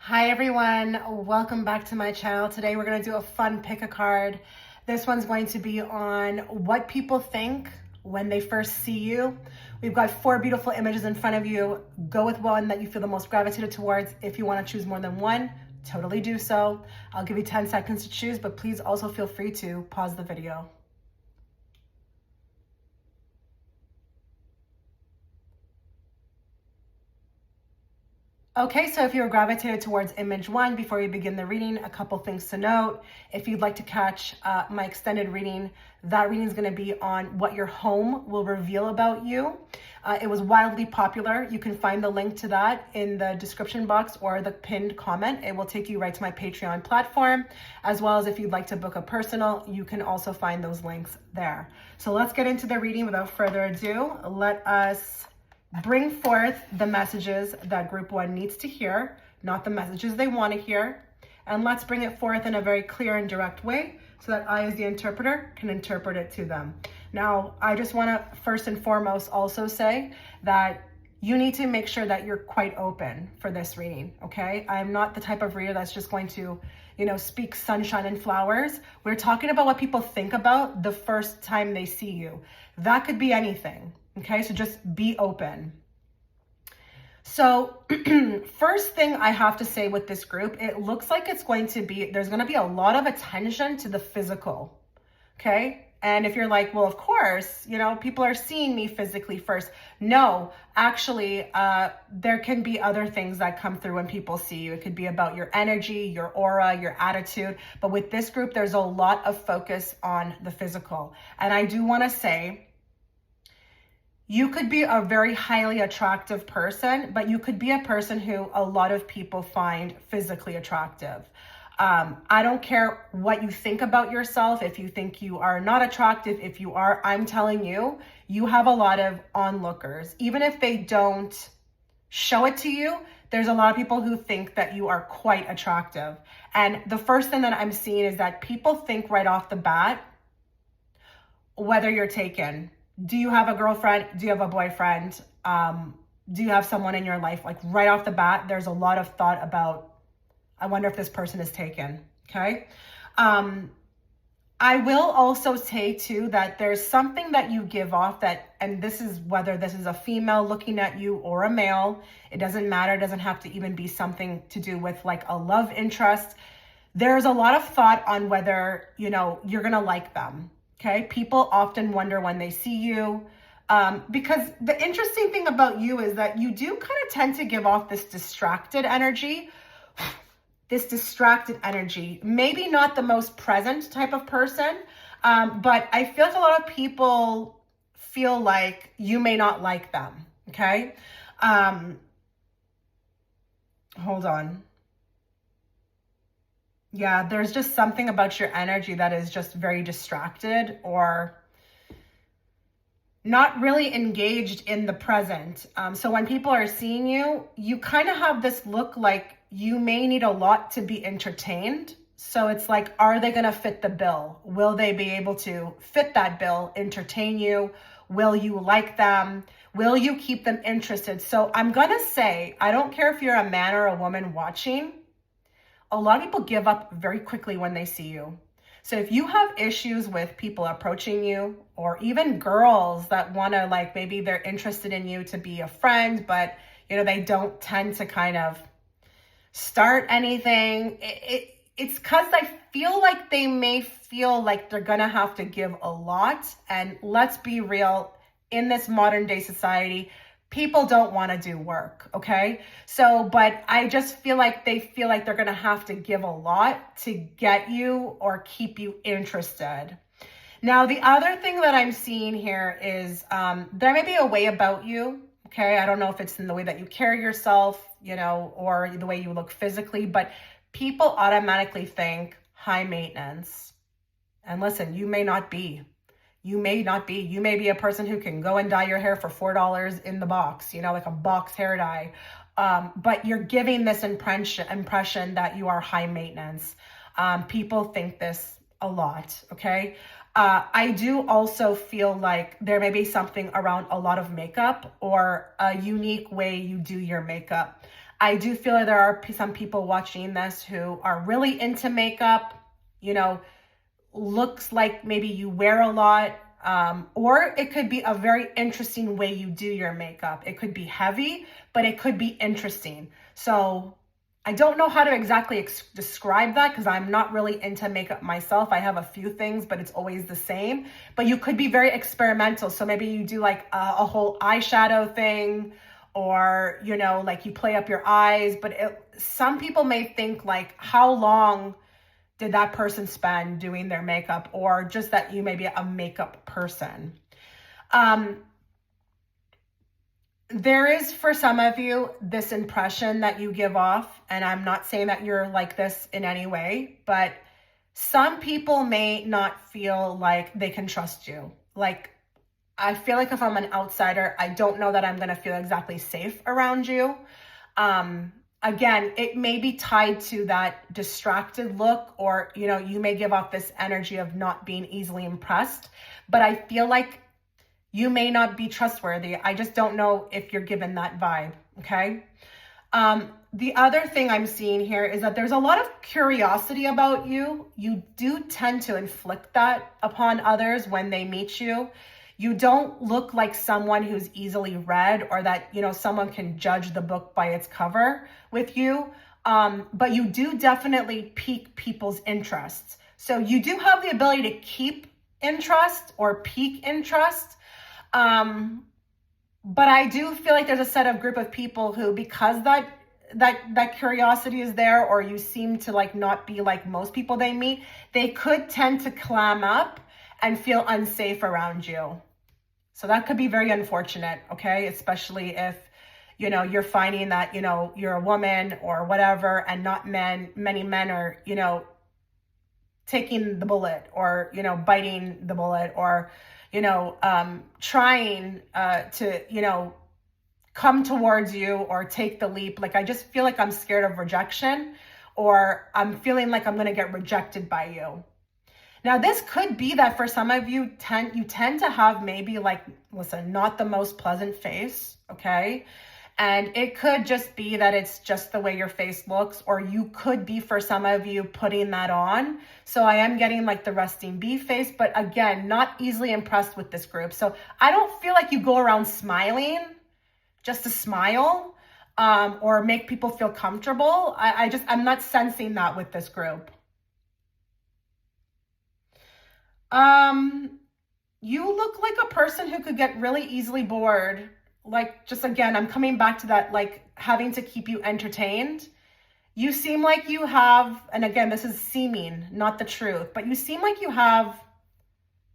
Hi everyone, welcome back to my channel. Today we're going to do a fun pick a card. This one's going to be on what people think when they first see you. We've got 4 beautiful images in front of you. Go with one that you feel the most gravitated towards. If you want to choose more than one, totally do so. I'll give you 10 seconds to choose, but please also feel free to pause the video. Okay, so if you're gravitated towards image 1, before we begin the reading, a couple things to note. If you'd like to catch my extended reading, that reading is going to be on what your home will reveal about you. It was wildly popular. You can find the link to that in the description box or the pinned comment. It will take you right to my Patreon platform, as well as if you'd like to book a personal, you can also find those links there. So let's get into the reading without further ado. Let us bring forth the messages that group 1 needs to hear, not the messages they want to hear. And let's bring it forth in a very clear and direct way so that I, as the interpreter, can interpret it to them. Now, I just want to first and foremost also say that you need to make sure that you're quite open for this reading, okay? I'm not the type of reader that's just going to, speak sunshine and flowers. We're talking about what people think about the first time they see you. That could be anything. Okay, so just be open. So first thing I have to say with this group, it looks like there's going to be a lot of attention to the physical, okay? And if you're like, well, of course, people are seeing me physically first. No, actually, there can be other things that come through when people see you. It could be about your energy, your aura, your attitude. But with this group, there's a lot of focus on the physical. And I do want to say, you could be a very highly attractive person, but you could be a person who a lot of people find physically attractive. I don't care what you think about yourself. If you think you are not attractive, if you are, I'm telling you, you have a lot of onlookers. Even if they don't show it to you, there's a lot of people who think that you are quite attractive. And the first thing that I'm seeing is that people think right off the bat whether you're taken. Do you have a girlfriend? Do you have a boyfriend? Do you have someone in your life? Like right off the bat, there's a lot of thought about, I wonder if this person is taken, okay? I will also say too, that there's something that you give off that, and this is whether this is a female looking at you or a male, it doesn't matter. It doesn't have to even be something to do with like a love interest. There's a lot of thought on whether, you're gonna like them. Okay, people often wonder when they see you, because the interesting thing about you is that you do kind of tend to give off this distracted energy. Maybe not the most present type of person, but I feel like a lot of people feel like you may not like them, okay? Hold on. Yeah, there's just something about your energy that is just very distracted or not really engaged in the present. So when people are seeing you, you kind of have this look like you may need a lot to be entertained. So it's like, are they going to fit the bill? Will they be able to fit that bill, entertain you? Will you like them? Will you keep them interested? So I'm going to say, I don't care if you're a man or a woman watching, a lot of people give up very quickly when they see you. So if you have issues with people approaching you, or even girls that want to, like, maybe they're interested in you to be a friend, but they don't tend to kind of start anything, it's because I feel like they may feel like they're gonna have to give a lot. And let's be real, in this modern day society, people don't want to do work, okay? So, but I just feel like they feel like they're going to have to give a lot to get you or keep you interested. Now, the other thing that I'm seeing here is there may be a way about you, okay? I don't know if it's in the way that you carry yourself, or the way you look physically, but people automatically think high maintenance. And listen, you may not be. You may be a person who can go and dye your hair for $4 in the box, like a box hair dye. But you're giving this impression that you are high maintenance. People think this a lot, okay? I do also feel like there may be something around a lot of makeup or a unique way you do your makeup. I do feel that there are some people watching this who are really into makeup, you know, looks like maybe you wear a lot, or it could be a very interesting way you do your makeup. It could be heavy, but it could be interesting. So I don't know how to exactly describe that because I'm not really into makeup myself. I have a few things, but it's always the same. But you could be very experimental. So maybe you do like a whole eyeshadow thing, or, you know, like you play up your eyes. But some people may think like, how long did that person spend doing their makeup, or just that you may be a makeup person. There is, for some of you, this impression that you give off, and I'm not saying that you're like this in any way, but some people may not feel like they can trust you. Like, I feel like if I'm an outsider, I don't know that I'm going to feel exactly safe around you. Again, it may be tied to that distracted look, or, you know, you may give off this energy of not being easily impressed, but I feel like you may not be trustworthy. I just don't know if you're given that vibe, okay? The other thing I'm seeing here is that there's a lot of curiosity about you. You do tend to inflict that upon others when they meet you. You don't look like someone who's easily read, or that, you know, someone can judge the book by its cover with you. But you do definitely pique people's interests. So you do have the ability to keep interest or pique interest. But I do feel like there's a set of group of people who, because that curiosity is there, or you seem to like not be like most people they meet, they could tend to clam up and feel unsafe around you. So that could be very unfortunate, okay? Especially if, you know, you're finding that, you know, you're a woman or whatever, and not many men are, you know, taking the bullet, or, you know, biting the bullet, or, you know, trying to, you know, come towards you or take the leap. Like, I just feel like I'm scared of rejection, or I'm feeling like I'm going to get rejected by you. Now, this could be that for some of you, you tend to have maybe like, listen, not the most pleasant face, okay? And it could just be that it's just the way your face looks, or you could be, for some of you, putting that on. So I am getting like the resting bee face, but again, not easily impressed with this group. So I don't feel like you go around smiling just to smile, or make people feel comfortable. I'm not sensing that with this group. You look like a person who could get really easily bored. Like, just again, I'm coming back to that, like having to keep you entertained. You seem like you have, and again, this is seeming, not the truth, but you seem like you have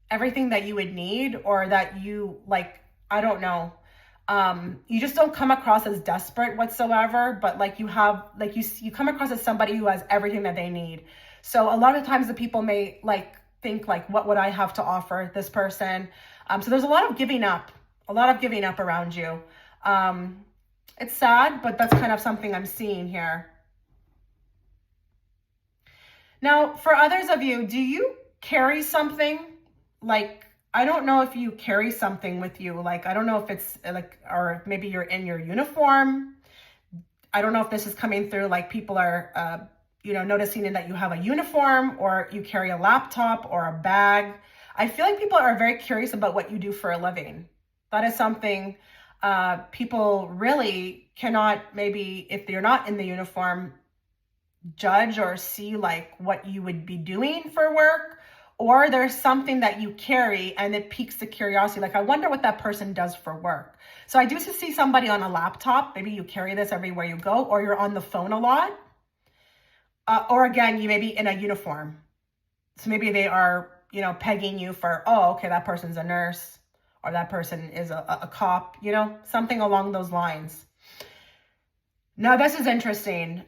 everything that you would need, or that you like, I don't know. You just don't come across as desperate whatsoever, but like you have, like you come across as somebody who has everything that they need. So a lot of times the people may like think like, what would I have to offer this person? So there's a lot of giving up around you. It's sad, but that's kind of something I'm seeing here. Now, for others of you, do you carry something? Like, I don't know if you carry something with you. Like, I don't know if it's like, or maybe you're in your uniform. I don't know if this is coming through, like people are, you know, noticing that you have a uniform, or you carry a laptop or a bag. I feel like people are very curious about what you do for a living. That is something people really cannot, maybe if you're not in the uniform, judge or see like what you would be doing for work, or there's something that you carry and it piques the curiosity. Like, I wonder what that person does for work. So I do see somebody on a laptop. Maybe you carry this everywhere you go, or you're on the phone a lot. Or again, you may be in a uniform. So maybe they are, you know, pegging you for, oh, okay, that person's a nurse, or that person is a cop, you know, something along those lines. Now, this is interesting.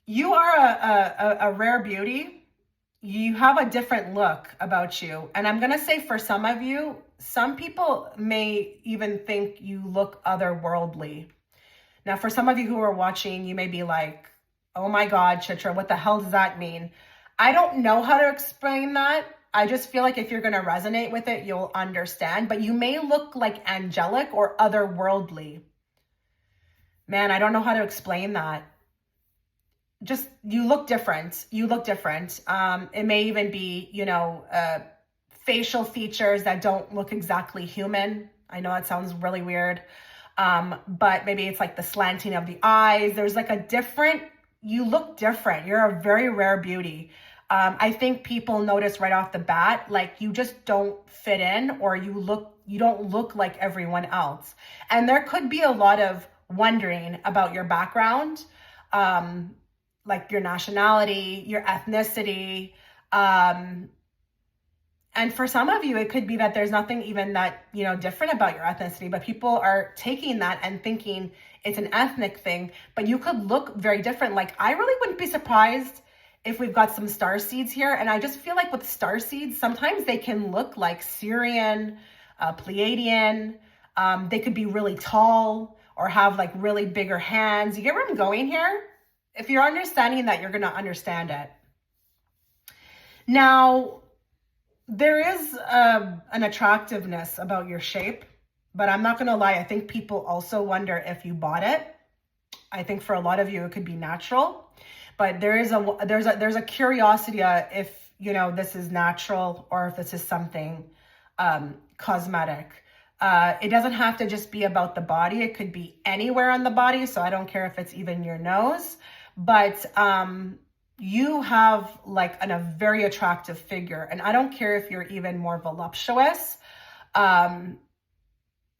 You are a rare beauty. You have a different look about you. And I'm going to say, for some of you, some people may even think you look otherworldly. Now, for some of you who are watching, you may be like, oh my God, Chitra, what the hell does that mean? I don't know how to explain that. I just feel like if you're going to resonate with it, you'll understand. But you may look like angelic or otherworldly. Man, I don't know how to explain that. Just, you look different. You look different. It may even be, facial features that don't look exactly human. I know it sounds really weird. But maybe it's like the slanting of the eyes. There's like you look different. You're a very rare beauty. I think people notice right off the bat, like you just don't fit in, or you don't look like everyone else. And there could be a lot of wondering about your background, like your nationality, your ethnicity, and for some of you, it could be that there's nothing even that, different about your ethnicity, but people are taking that and thinking it's an ethnic thing, but you could look very different. Like, I really wouldn't be surprised if we've got some star seeds here. And I just feel like with star seeds, sometimes they can look like Syrian, Pleiadian. They could be really tall or have like really bigger hands. You get where I'm going here? If you're understanding that, you're going to understand it. Now, there is an attractiveness about your shape, but I'm not going to lie. I think people also wonder if you bought it. I think for a lot of you, it could be natural, but there's a curiosity if, this is natural or if this is something cosmetic. It doesn't have to just be about the body. It could be anywhere on the body. So I don't care if it's even your nose, but you have like a very attractive figure. And I don't care if you're even more voluptuous.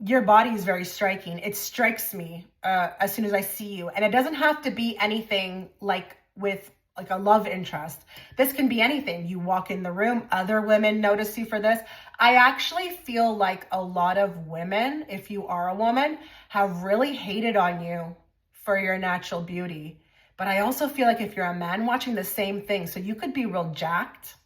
Your body is very striking. It strikes me as soon as I see you. And it doesn't have to be anything like with like a love interest. This can be anything. You walk in the room, other women notice you for this. I actually feel like a lot of women, if you are a woman, have really hated on you for your natural beauty. But I also feel like if you're a man, watching the same thing. So you could be real jacked,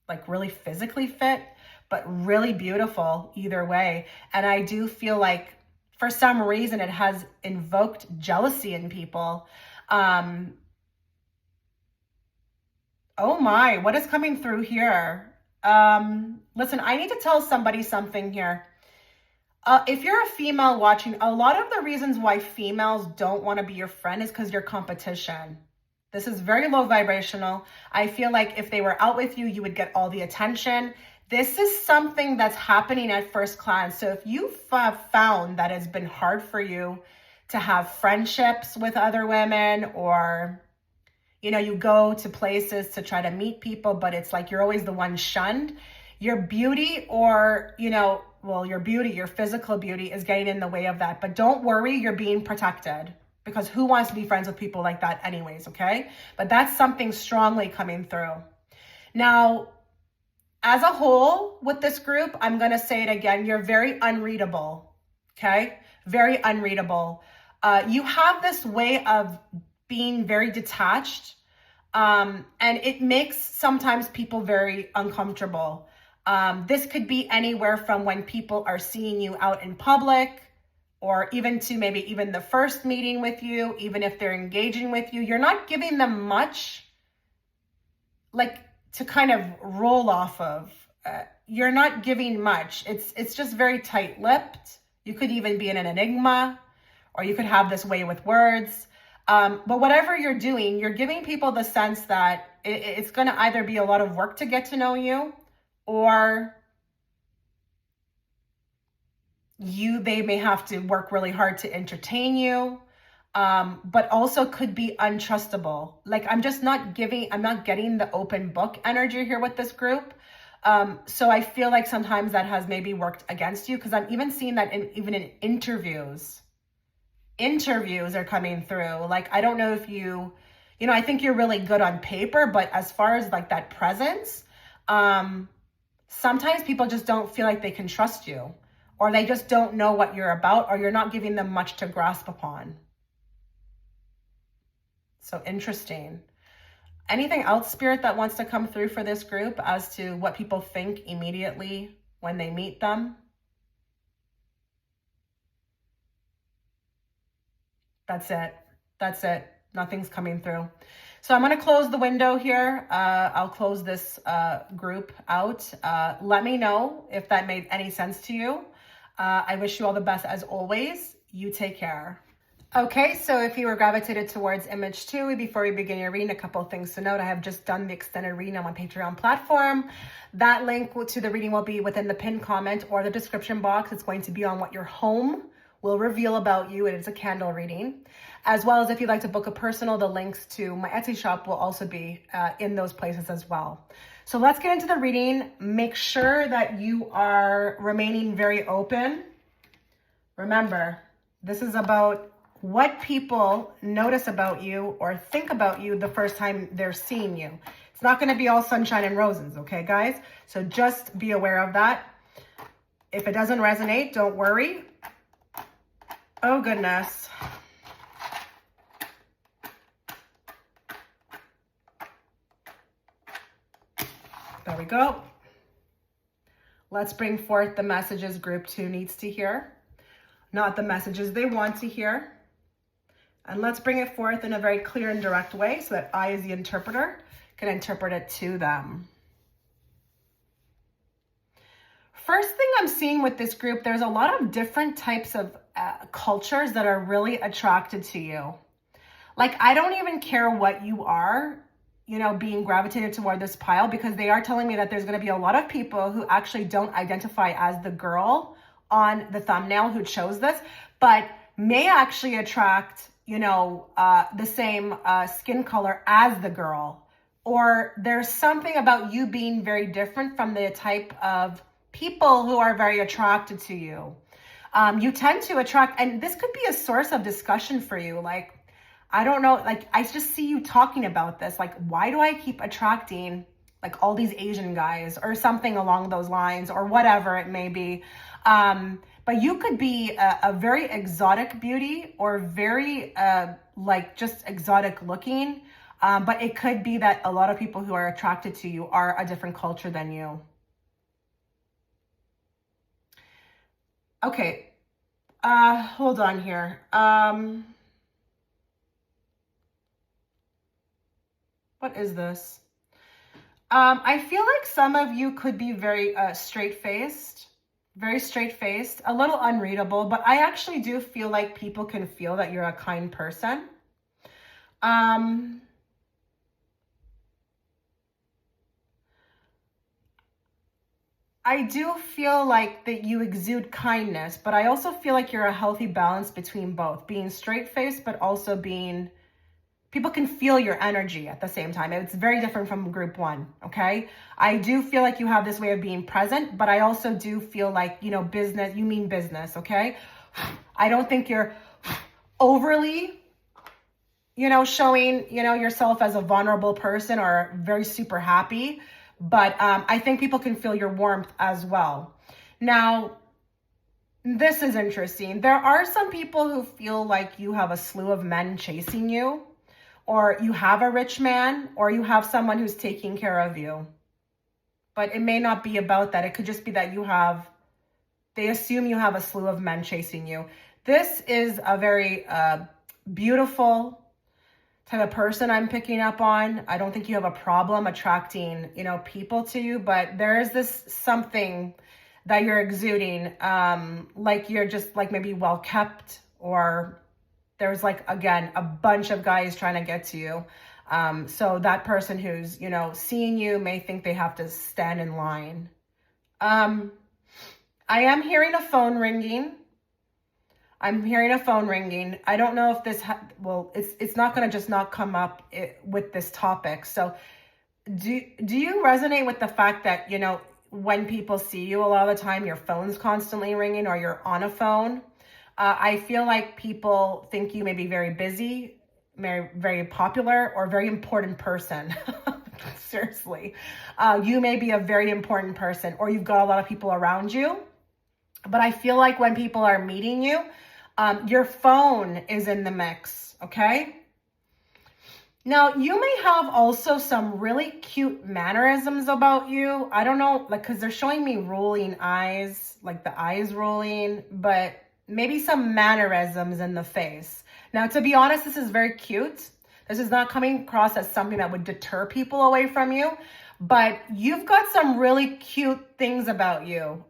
like really physically fit, but really beautiful either way. And I do feel like for some reason it has invoked jealousy in people. Oh my, what is coming through here? Listen, I need to tell somebody something here. If you're a female watching, a lot of the reasons why females don't want to be your friend is because you're competition. This is very low vibrational. I feel like if they were out with you, you would get all the attention. This is something that's happening at first glance. So if you've found that it's been hard for you to have friendships with other women, or, you go to places to try to meet people, but it's like you're always the one shunned, your beauty or, your physical beauty is getting in the way of that. But don't worry, you're being protected, because who wants to be friends with people like that anyways, okay? But that's something strongly coming through. Now, as a whole with this group, I'm going to say it again, you're very unreadable, okay? Very unreadable. You have this way of being very detached, and it makes sometimes people very uncomfortable. This could be anywhere from when people are seeing you out in public, or even to maybe even the first meeting with you, even if they're engaging with you, you're not giving them much like to kind of roll off of. You're not giving much. It's just very tight-lipped. You could even be in an enigma, or you could have this way with words. But whatever you're doing, you're giving people the sense that it's going to either be a lot of work to get to know you, or they may have to work really hard to entertain you, but also could be untrustable. Like, I'm not getting the open book energy here with this group. So I feel like sometimes that has maybe worked against you, because I'm even seeing that even in interviews are coming through. Like, I don't know if I think you're really good on paper, but as far as like that presence, sometimes people just don't feel like they can trust you, or they just don't know what you're about, or you're not giving them much to grasp upon. So interesting. Anything else, Spirit, that wants to come through for this group as to what people think immediately when they meet them? That's it. Nothing's coming through. So I'm going to close the window here. I'll close this group out. Let me know if that made any sense to you. I wish you all the best as always. You take care. Okay, so if you were gravitated towards image 2, before we begin your reading, a couple of things to note. I have just done the extended reading on my Patreon platform. That link to the reading will be within the pinned comment or the description box. It's going to be on what your home will reveal about you. It is a candle reading. As well as if you'd like to book a personal, the links to my Etsy shop will also be in those places as well. So let's get into the reading. Make sure that you are remaining very open. Remember, this is about what people notice about you or think about you the first time they're seeing you. It's not going to be all sunshine and roses, okay, guys? So just be aware of that. If it doesn't resonate, don't worry. Oh, goodness. There we go. Let's bring forth the messages group 2 needs to hear, not the messages they want to hear. And let's bring it forth in a very clear and direct way so that I, as the interpreter, can interpret it to them. First thing I'm seeing with this group, there's a lot of different types of cultures that are really attracted to you. Like, I don't even care what you are, you know, being gravitated toward this pile, because they are telling me that there's going to be a lot of people who actually don't identify as the girl on the thumbnail who chose this, but may actually attract, you know, the same skin color as the girl. Or there's something about you being very different from the type of people who are very attracted to you. You tend to attract, and this could be a source of discussion for you. Like, I don't know, like, I just see you talking about this. Like, why do I keep attracting like all these Asian guys or something along those lines, or whatever it may be. But you could be a very exotic beauty, or very like just exotic looking. But it could be that a lot of people who are attracted to you are a different culture than you. Okay, hold on here. What is this? I feel like some of you could be very straight-faced, a little unreadable, but I actually do feel like people can feel that you're a kind person. I do feel like that you exude kindness, but I also feel like you're a healthy balance between both, being straight-faced, but also being, people can feel your energy at the same time. It's very different from group 1, okay? I do feel like you have this way of being present, but I also do feel like, you know, business, you mean business, okay? I don't think you're overly, you know, showing, you know, yourself as a vulnerable person or very super happy. But I think people can feel your warmth as well. Now, this is interesting. There are some people who feel like you have a slew of men chasing you, or you have a rich man, or you have someone who's taking care of you. But it may not be about that. It could just be that you have, they assume you have a slew of men chasing you. This is a very beautiful type of person I'm picking up on. I don't think you have a problem attracting, you know, people to you, but there is this something that you're exuding, like you're just like maybe well kept, or there's like, again, a bunch of guys trying to get to you. So that person who's, you know, seeing you may think they have to stand in line. I am hearing a phone ringing. I don't know if this, well, it's not going to just not come up with this topic. So do you resonate with the fact that, you know, when people see you a lot of the time, your phone's constantly ringing, or you're on a phone? I feel like people think you may be very busy, very popular, or very important person. Seriously. You may be a very important person, or you've got a lot of people around you. But I feel like when people are meeting you, your phone is in the mix, okay? Now, you may have also some really cute mannerisms about you. I don't know, like, because they're showing me rolling eyes, like the eyes rolling, but maybe some mannerisms in the face. Now, to be honest, this is very cute. This is not coming across as something that would deter people away from you, but you've got some really cute things about you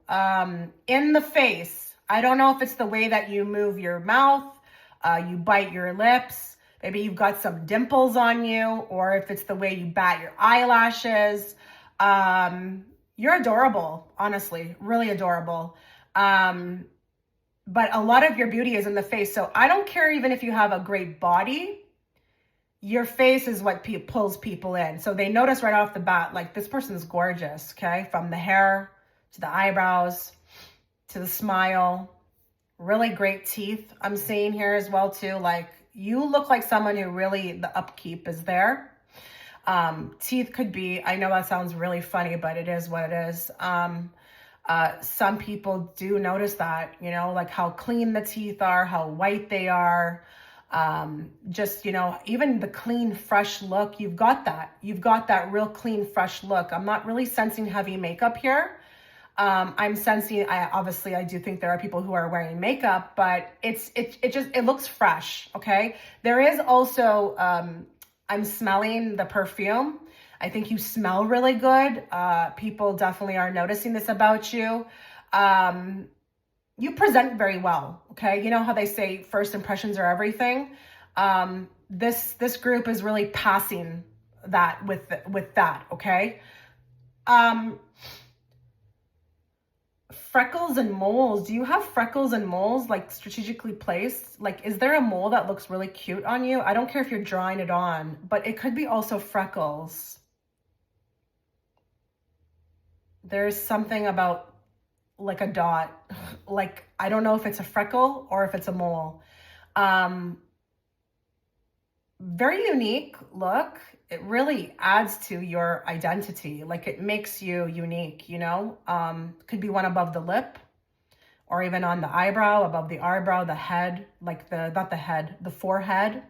in the face. I don't know if it's the way that you move your mouth, You bite your lips. Maybe you've got some dimples on you, or if it's the way you bat your eyelashes. You're adorable, honestly, really adorable. But a lot of your beauty is in the face. So I don't care even if you have a great body. Your face is what pulls people in. So they notice right off the bat, like, this person's gorgeous, okay? From the hair to the eyebrows to the smile. Really great teeth I'm seeing here as well too. Like, you look like someone who really, the upkeep is there. Teeth could be, I know that sounds really funny, but it is what it is. Some people do notice that, you know, like how clean the teeth are, how white they are. Just, you know, even the clean, fresh look, you've got that. You've got that real clean, fresh look. I'm not really sensing heavy makeup here. I'm sensing, obviously I do think there are people who are wearing makeup, but it looks fresh. Okay. There is also, I'm smelling the perfume. I think you smell really good. People definitely are noticing this about you. You present very well, okay? You know how they say first impressions are everything? This group is really passing that with that, okay? Freckles and moles. Do you have freckles and moles, like, strategically placed? Like, is there a mole that looks really cute on you? I don't care if you're drawing it on, but it could be also freckles. There's something about, like, a dot. Like, I don't know if it's a freckle or if it's a mole. Very unique look. It really adds to your identity. Like, it makes you unique, you know? Could be one above the lip, or even on the eyebrow, above the eyebrow, the head, like not the head, the forehead.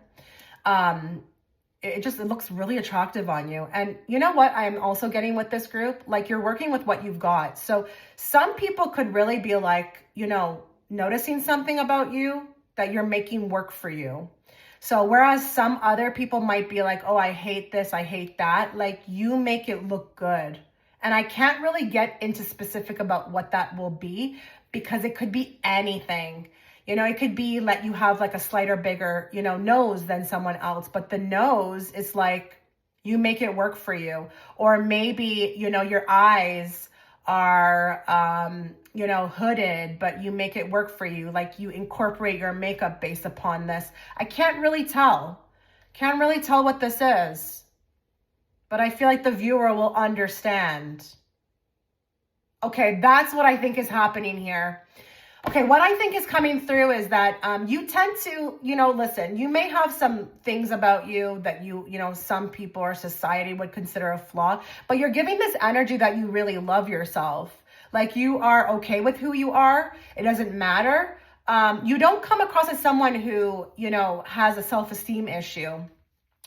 It looks really attractive on you. And you know what I'm also getting with this group? Like, you're working with what you've got. So some people could really be like, you know, noticing something about you that you're making work for you. So whereas some other people might be like, oh, I hate this, I hate that, like, you make it look good. And I can't really get into specific about what that will be, because it could be anything. You know, it could be that you have like a slighter, bigger, you know, nose than someone else, but the nose is like, you make it work for you. Or maybe, you know, your eyes are, you know, hooded, but you make it work for you. Like, you incorporate your makeup based upon this. I can't really tell. Can't really tell what this is, but I feel like the viewer will understand. Okay, that's what I think is happening here. Okay, what I think is coming through is that you tend to, you know, listen, you may have some things about you that you know, some people or society would consider a flaw, but you're giving this energy that you really love yourself. Like, you are okay with who you are. It doesn't matter. You don't come across as someone who, you know, has a self-esteem issue.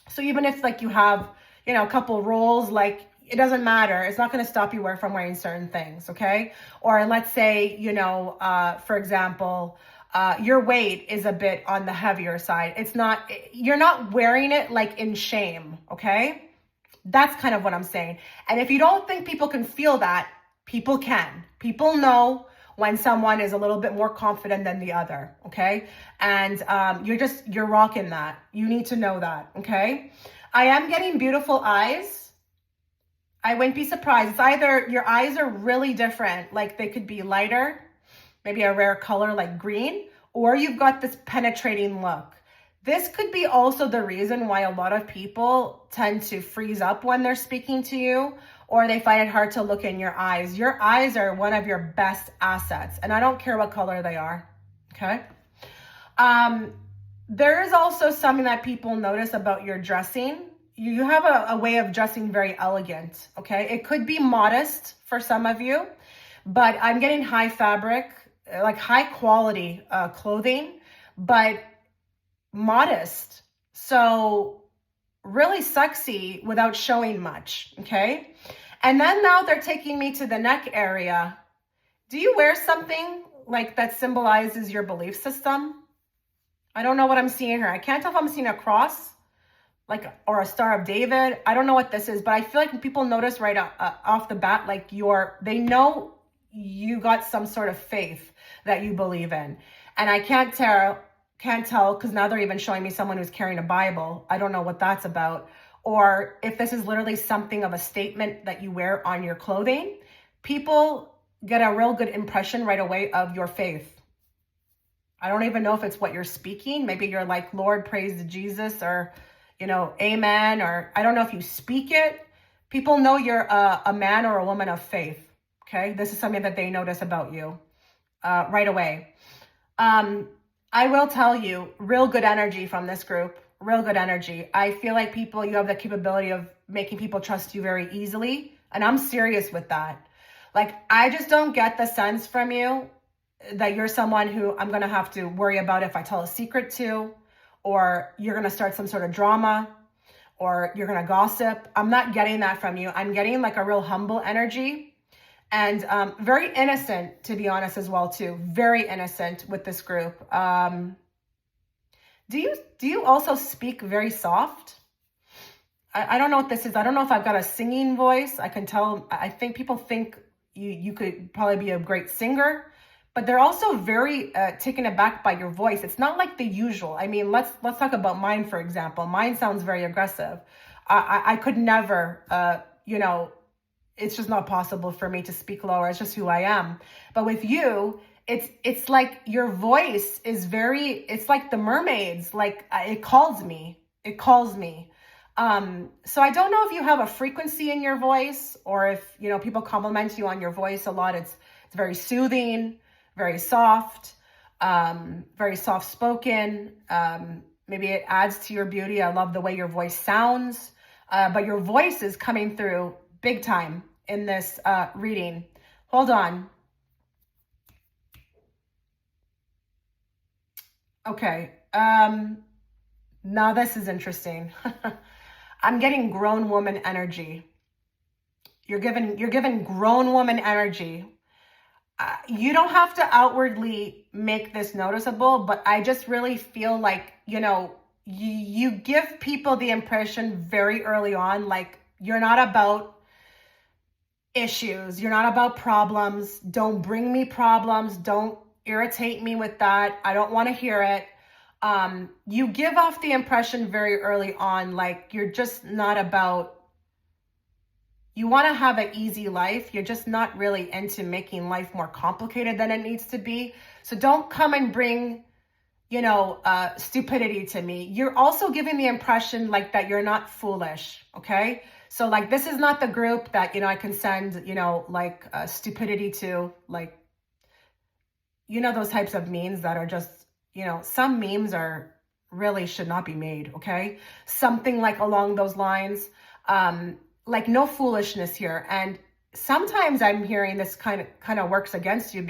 So even if, like, you have, you know, a couple roles, like, it doesn't matter. It's not going to stop you from wearing certain things, okay? Or let's say, you know, for example, your weight is a bit on the heavier side. It's not, you're not wearing it like in shame, okay? That's kind of what I'm saying. And if you don't think people can feel that, people can. People know when someone is a little bit more confident than the other, okay? And you're rocking that. You need to know that, okay? I am getting beautiful eyes. I wouldn't be surprised. It's either your eyes are really different, like they could be lighter, maybe a rare color like green, or you've got this penetrating look. This could be also the reason why a lot of people tend to freeze up when they're speaking to you, or they find it hard to look in your eyes. Your eyes are one of your best assets, and I don't care what color they are, okay? There is also something that people notice about your dressing. You have a way of dressing very elegant, okay? It could be modest for some of you, but I'm getting high fabric, like high quality clothing, but modest. So really sexy without showing much, okay? And then now they're taking me to the neck area. Do you wear something like that symbolizes your belief system? I don't know what I'm seeing here. I can't tell if I'm seeing a cross, like, or a Star of David. I don't know what this is, but I feel like people notice right off the bat, like they know you got some sort of faith that you believe in. And I can't Can't tell because now they're even showing me someone who's carrying a Bible. I don't know what that's about. Or if this is literally something of a statement that you wear on your clothing, people get a real good impression right away of your faith. I don't even know if it's what you're speaking. Maybe you're like, Lord, praise Jesus, or, amen. Or I don't know if you speak it. People know you're a man or a woman of faith. Okay. This is something that they notice about you right away. I will tell you, real good energy from this group, real good energy. I feel like you have the capability of making people trust you very easily. And I'm serious with that. Like, I just don't get the sense from you that you're someone who I'm going to have to worry about if I tell a secret to, or you're going to start some sort of drama, or you're going to gossip. I'm not getting that from you. I'm getting like a real humble energy, and very innocent, to be honest, as well, too. Very innocent with this group. Do you also speak very soft? I don't know what this is. I don't know if I've got a singing voice. I can tell. I think people think you could probably be a great singer, but they're also very taken aback by your voice. It's not like the usual. I mean, let's talk about mine, for example. Mine sounds very aggressive. I could never, it's just not possible for me to speak lower. It's just who I am. But with you, it's like your voice is it's like the mermaids, like it calls me. So I don't know if you have a frequency in your voice, or if, people compliment you on your voice a lot. It's very soothing, very soft, very soft spoken. Maybe it adds to your beauty. I love the way your voice sounds, but your voice is coming through big time in this reading. Hold on. Okay. Now this is interesting. I'm getting grown woman energy. You're given grown woman energy. You don't have to outwardly make this noticeable, but I just really feel like, you give people the impression very early on, like you're not about issues. You're not about problems. Don't bring me problems. Don't irritate me with that. I don't want to hear it. You give off the impression very early on, like you're just not about, you want to have an easy life. You're just not really into making life more complicated than it needs to be. So don't come and bring, stupidity to me. You're also giving the impression like that you're not foolish. Okay. So like, this is not the group that, I can send, stupidity to, like, those types of memes that are just, some memes really should not be made. Okay. Something like along those lines. Like no foolishness here. And sometimes I'm hearing this kind of works against you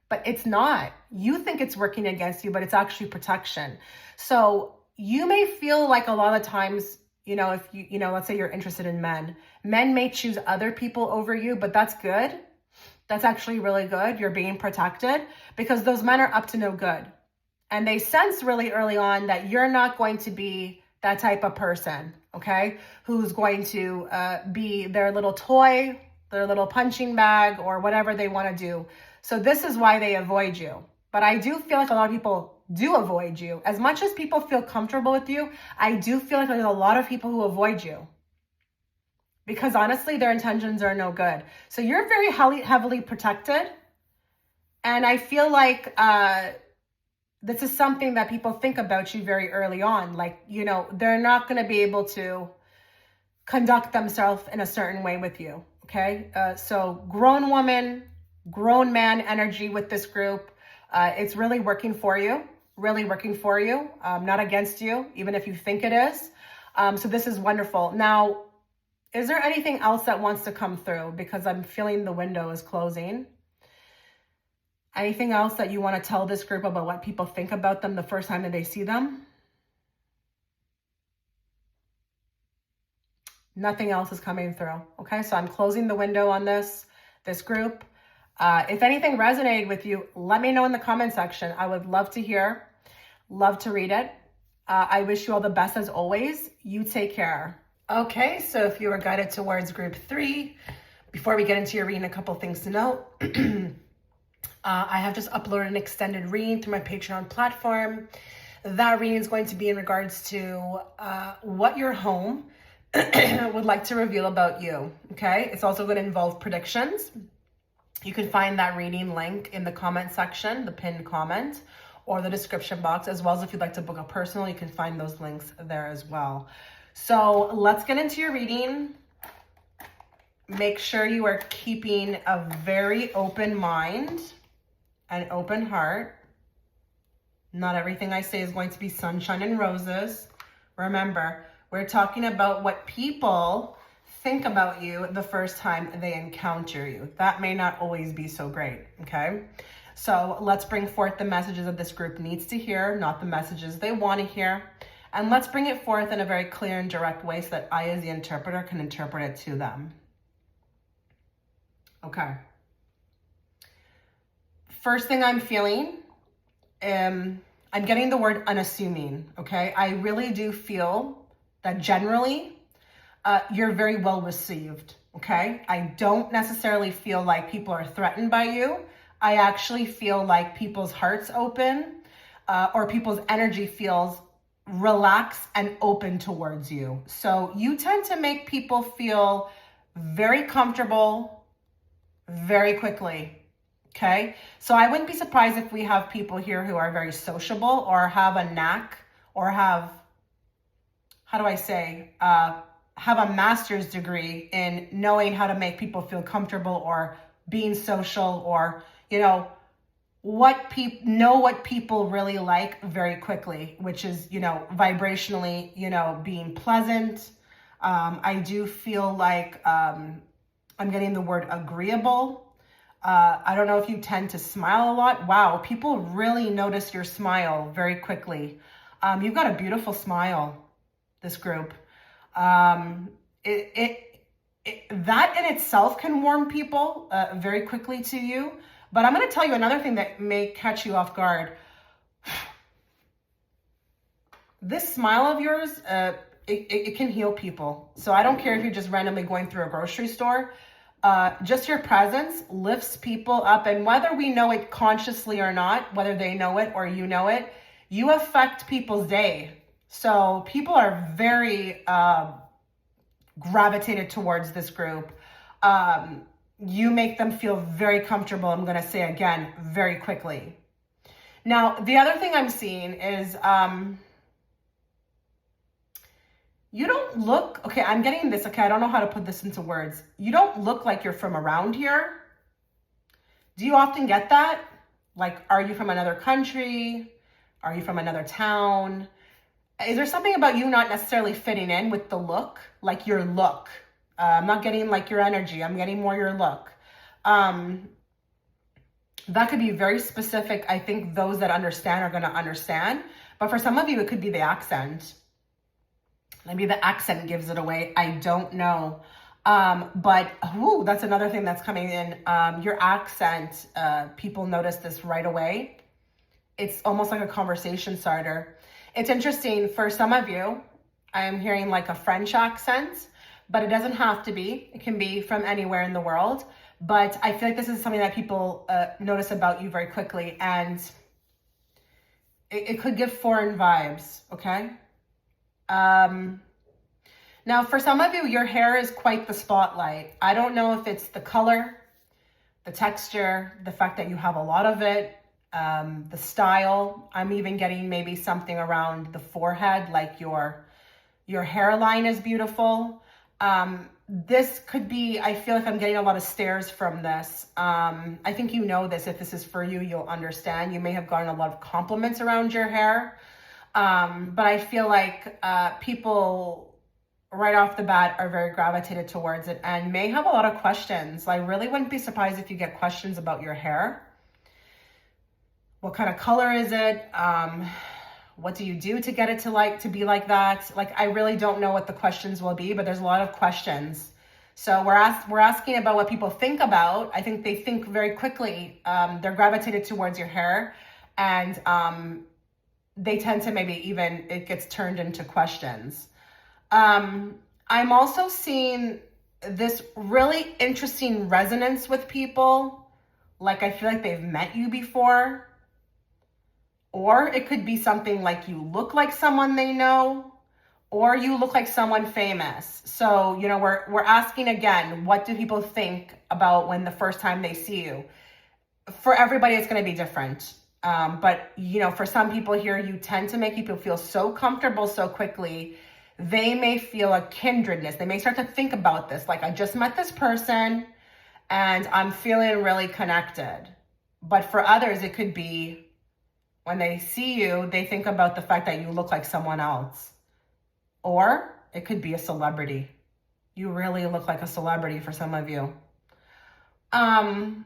but it's not. You think it's working against you, but it's actually protection. So you may feel like a lot of times, if let's say you're interested in men may choose other people over you, but that's good. That's actually really good. You're being protected because those men are up to no good. And they sense really early on that you're not going to be that type of person, okay, who's going to be their little toy, their little punching bag, or whatever they want to do. So this is why they avoid you. But I do feel like a lot of people do avoid you. As much as people feel comfortable with you, I do feel like there's a lot of people who avoid you. Because honestly, their intentions are no good. So you're very heavily protected. And I feel like this is something that people think about you very early on. Like, they're not going to be able to conduct themselves in a certain way with you. Okay. So grown woman, grown man energy with this group. It's really working for you, not against you, even if you think it is. So this is wonderful. Now, is there anything else that wants to come through? Because I'm feeling the window is closing. Anything else that you want to tell this group about what people think about them the first time that they see them? Nothing else is coming through. Okay, so I'm closing the window on this group. If anything resonated with you, let me know in the comment section. I would love to hear, love to read it. I wish you all the best as always. You take care. Okay, so if you were guided towards group 3, before we get into your reading, a couple things to note. I have just uploaded an extended reading through my Patreon platform. That reading is going to be in regards to what your home would like to reveal about you, okay? It's also going to involve predictions. You can find that reading link in the comment section, the pinned comment, or the description box, as well as if you'd like to book a personal, you can find those links there as well. So let's get into your reading. Make sure you are keeping a very open mind and open heart. Not everything I say is going to be sunshine and roses. Remember, we're talking about what people think about you the first time they encounter you. That may not always be so great, okay? So let's bring forth the messages that this group needs to hear, not the messages they want to hear. And let's bring it forth in a very clear and direct way so that I, as the interpreter, can interpret it to them. Okay. First thing I'm feeling, I'm getting the word unassuming, okay? I really do feel that generally you're very well received, okay? I don't necessarily feel like people are threatened by you. I actually feel like people's hearts open or people's energy feels relaxed and open towards you. So you tend to make people feel very comfortable very quickly. Okay, so I wouldn't be surprised if we have people here who are very sociable or have a knack or have, how do I say, have a master's degree in knowing how to make people feel comfortable or being social or, you know what people really like very quickly, which is, vibrationally, being pleasant. I do feel like I'm getting the word agreeable. I don't know if you tend to smile a lot. Wow, people really notice your smile very quickly. You've got a beautiful smile, this group. That in itself can warm people very quickly to you. But I'm going to tell you another thing that may catch you off guard. This smile of yours, it can heal people. So I don't care if you're just randomly going through a grocery store. Just your presence lifts people up, and whether we know it consciously or not, whether they know it or you know it, you affect people's day. So people are very gravitated towards this group. You make them feel very comfortable, I'm going to say again, very quickly. Now, the other thing I'm seeing is you don't look, okay, I'm getting this, okay, I don't know how to put this into words. You don't look like you're from around here. Do you often get that? Like, are you from another country? Are you from another town? Is there something about you not necessarily fitting in with the look? Like your look. I'm not getting like your energy. I'm getting more your look. That could be very specific. I think those that understand are going to understand. But for some of you, it could be the accent. Maybe the accent gives it away. I don't know. But that's another thing that's coming in. Your accent, people notice this right away. It's almost like a conversation starter. It's interesting for some of you. I am hearing like a French accent, but it doesn't have to be. It can be from anywhere in the world. But I feel like this is something that people notice about you very quickly, and it could give foreign vibes, okay? Now, for some of you, your hair is quite the spotlight. I don't know if it's the color, the texture, the fact that you have a lot of it, the style. I'm even getting maybe something around the forehead, like your hairline is beautiful. This could be, I feel like I'm getting a lot of stares from this. I think you know this. If this is for you, you'll understand. You may have gotten a lot of compliments around your hair. But I feel like people right off the bat are very gravitated towards it and may have a lot of questions. I really wouldn't be surprised if you get questions about your hair. What kind of color is it? What do you do to get it to be like that? Like, I really don't know what the questions will be, but there's a lot of questions. So we're asking about what people think about. I think they think very quickly. They're gravitated towards your hair, and they tend to maybe even, it gets turned into questions. I'm also seeing this really interesting resonance with people. Like, I feel like they've met you before. Or it could be something like you look like someone they know, or you look like someone famous. So, we're asking again, what do people think about when the first time they see you? For everybody, it's going to be different. But, for some people here, you tend to make people feel so comfortable so quickly. They may feel a kindredness. They may start to think about this. Like, I just met this person and I'm feeling really connected. But for others, it could be when they see you, they think about the fact that you look like someone else. Or it could be a celebrity. You really look like a celebrity for some of you. The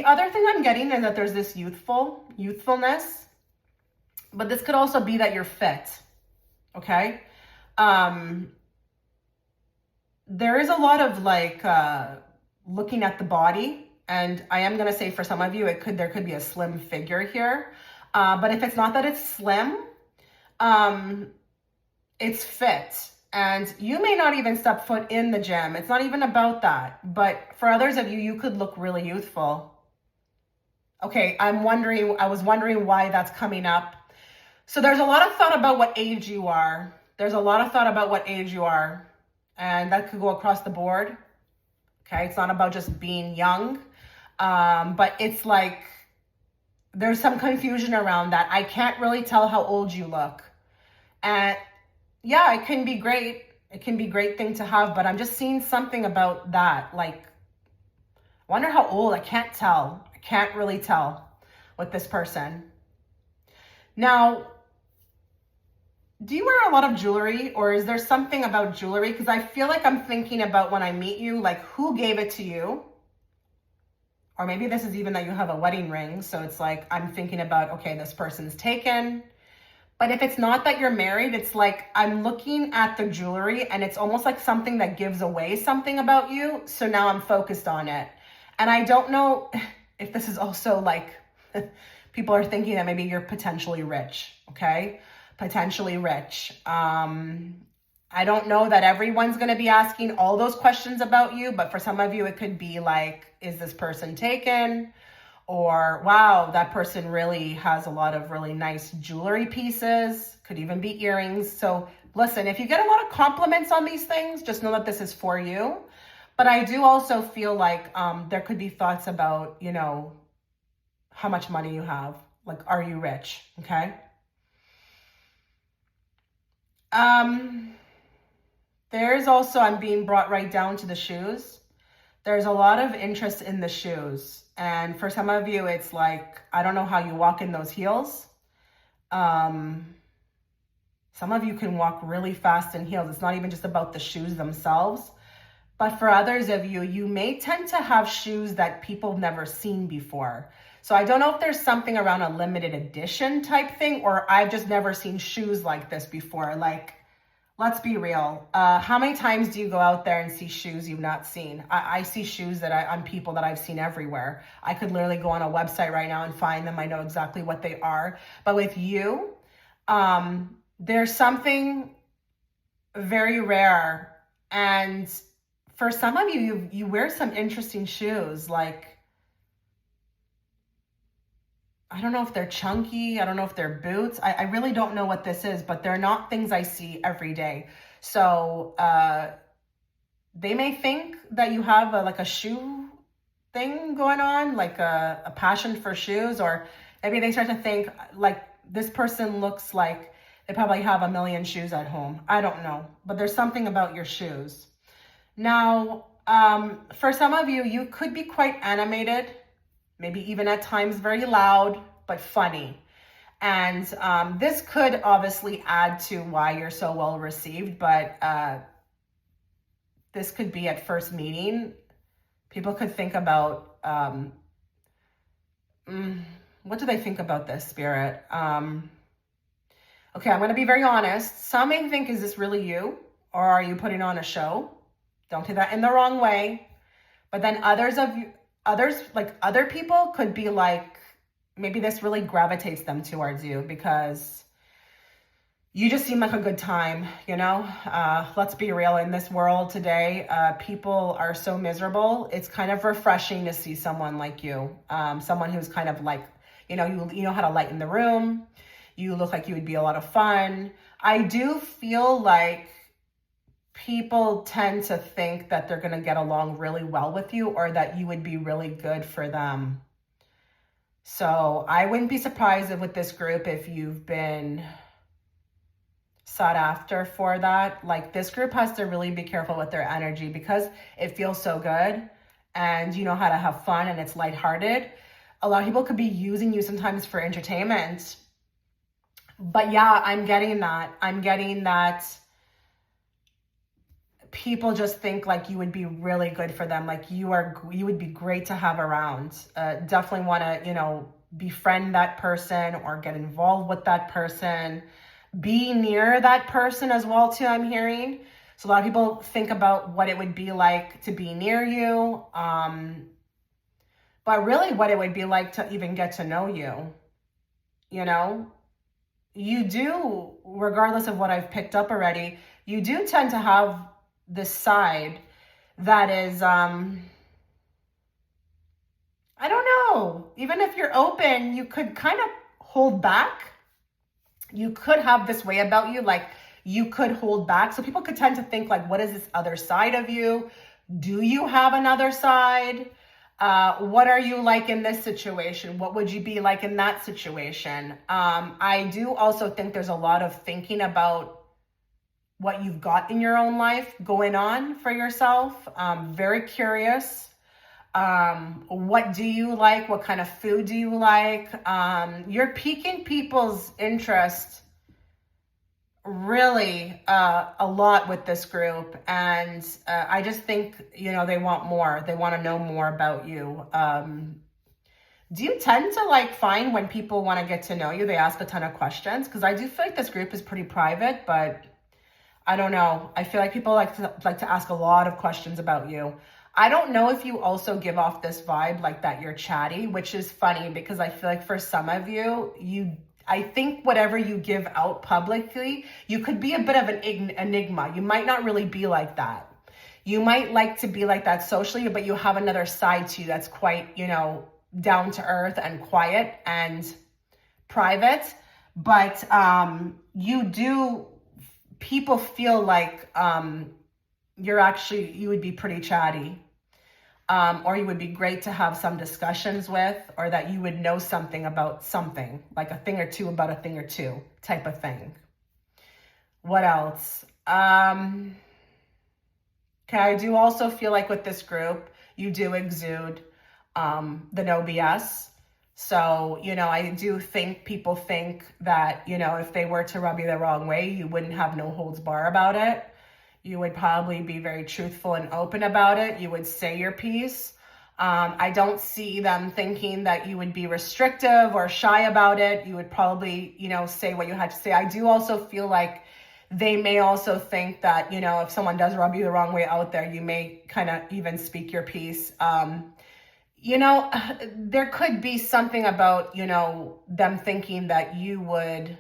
other thing I'm getting is that there's this youthfulness, but this could also be that you're fit. Okay. There is a lot of looking at the body, and I am going to say for some of you, there could be a slim figure here. But if it's not that it's slim, it's fit. And you may not even step foot in the gym. It's not even about that. But for others of you, you could look really youthful. Okay, I was wondering why that's coming up. So there's a lot of thought about what age you are. And that could go across the board. Okay, it's not about just being young. But it's like there's some confusion around that. I can't really tell how old you look. And yeah, it can be great. It can be a great thing to have, but I'm just seeing something about that. Like, I wonder how old. I can't tell. I can't really tell with this person. Now, do you wear a lot of jewelry, or is there something about jewelry? Because I feel like I'm thinking about when I meet you, like who gave it to you? Or maybe this is even that you have a wedding ring. So it's like, I'm thinking about, okay, this person's taken. But if it's not that you're married, it's like I'm looking at the jewelry and it's almost like something that gives away something about you. So now I'm focused on it. And I don't know if this is also like people are thinking that maybe you're potentially rich, okay? Potentially rich. I don't know that everyone's going to be asking all those questions about you, but for some of you, it could be like, is this person taken? Or, wow, that person really has a lot of really nice jewelry pieces, could even be earrings. So listen, if you get a lot of compliments on these things, just know that this is for you. But I do also feel like there could be thoughts about, how much money you have. Like, are you rich? Okay. There's also, I'm being brought right down to the shoes. There's a lot of interest in the shoes. And for some of you, it's like, I don't know how you walk in those heels. Some of you can walk really fast in heels. It's not even just about the shoes themselves. But for others of you, you may tend to have shoes that people have never seen before. So I don't know if there's something around a limited edition type thing, or I've just never seen shoes like this before. Like, let's be real. How many times do you go out there and see shoes you've not seen? I see shoes on people that I've seen everywhere. I could literally go on a website right now and find them. I know exactly what they are. But with you, there's something very rare. And for some of you, you wear some interesting shoes. Like, I don't know if they're chunky. I don't know if they're boots. I really don't know what this is, but they're not things I see every day. So they may think that you have a shoe thing going on, like a passion for shoes, or maybe they start to think like this person looks like they probably have a million shoes at home. I don't know, but there's something about your shoes. Now, for some of you, you could be quite animated. Maybe even at times very loud, but funny. And this could obviously add to why you're so well received, but this could be at first meeting. People could think about, what do they think about this, Spirit? Okay, I'm gonna be very honest. Some may think, is this really you? Or are you putting on a show? Don't take that in the wrong way. But then other people could be like, maybe this really gravitates them towards you because you just seem like a good time, let's be real. In this world today, people are so miserable. It's kind of refreshing to see someone like you, someone who's kind of like, You know how to lighten the room. You look like you would be a lot of fun. I do feel like people tend to think that they're going to get along really well with you, or that you would be really good for them. So I wouldn't be surprised with this group if you've been sought after for that. Like, this group has to really be careful with their energy, because it feels so good and you know how to have fun and it's lighthearted. A lot of people could be using you sometimes for entertainment. But yeah, I'm getting that people just think like you would be really good for them. Like, you would be great to have around. Definitely want to, befriend that person or get involved with that person. Be near that person as well too, I'm hearing. So a lot of people think about what it would be like to be near you. But really what it would be like to even get to know you. You do, regardless of what I've picked up already, you do tend to have this side that is, I don't know, even if you're open, you could kind of hold back. You could have this way about you, like you could hold back. So people could tend to think like, what is this other side of you? Do you have another side? What are you like in this situation? What would you be like in that situation? I do also think there's a lot of thinking about what you've got in your own life going on for yourself. Very curious. What do you like? What kind of food do you like? You're piquing people's interest really a lot with this group. And I just think, they want more. They want to know more about you. Do you tend to like find when people want to get to know you, they ask a ton of questions? Because I do feel like this group is pretty private, but I don't know. I feel like people like to ask a lot of questions about you. I don't know if you also give off this vibe like that you're chatty, which is funny because I feel like for some of you, I think whatever you give out publicly, you could be a bit of an enigma. You might not really be like that. You might like to be like that socially, but you have another side to you that's quite, down to earth and quiet and private. But people feel like you would be pretty chatty, or you would be great to have some discussions with, or that you would know something about something, like a thing or two about a thing or two type of thing. What else? Okay, I do also feel like with this group, you do exude the no BS. So, I do think people think that, if they were to rub you the wrong way, you wouldn't have no holds bar about it. You would probably be very truthful and open about it. You would say your piece. I don't see them thinking that you would be restrictive or shy about it. You would probably, say what you had to say. I do also feel like they may also think that, if someone does rub you the wrong way out there, you may kind of even speak your piece. There could be something about, them thinking that you would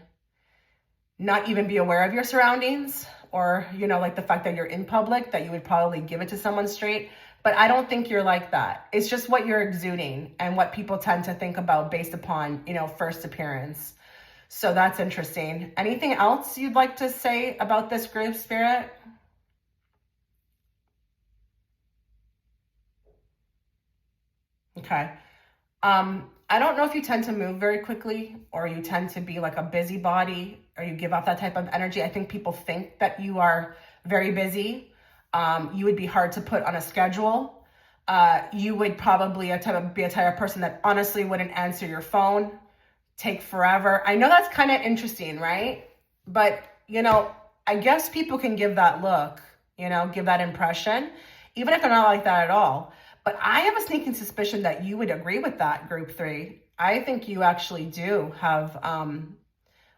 not even be aware of your surroundings, or, like the fact that you're in public, that you would probably give it to someone straight. But I don't think you're like that. It's just what you're exuding and what people tend to think about based upon, first appearance. So that's interesting. Anything else you'd like to say about this group, Spirit? Okay. I don't know if you tend to move very quickly, or you tend to be like a busybody, or you give off that type of energy. I think people think that you are very busy. You would be hard to put on a schedule. You would probably be a type of person that honestly wouldn't answer your phone, take forever. I know that's kind of interesting, right? But, I guess people can give that look, give that impression, even if they're not like that at all. But I have a sneaking suspicion that you would agree with that, group 3. I think you actually do have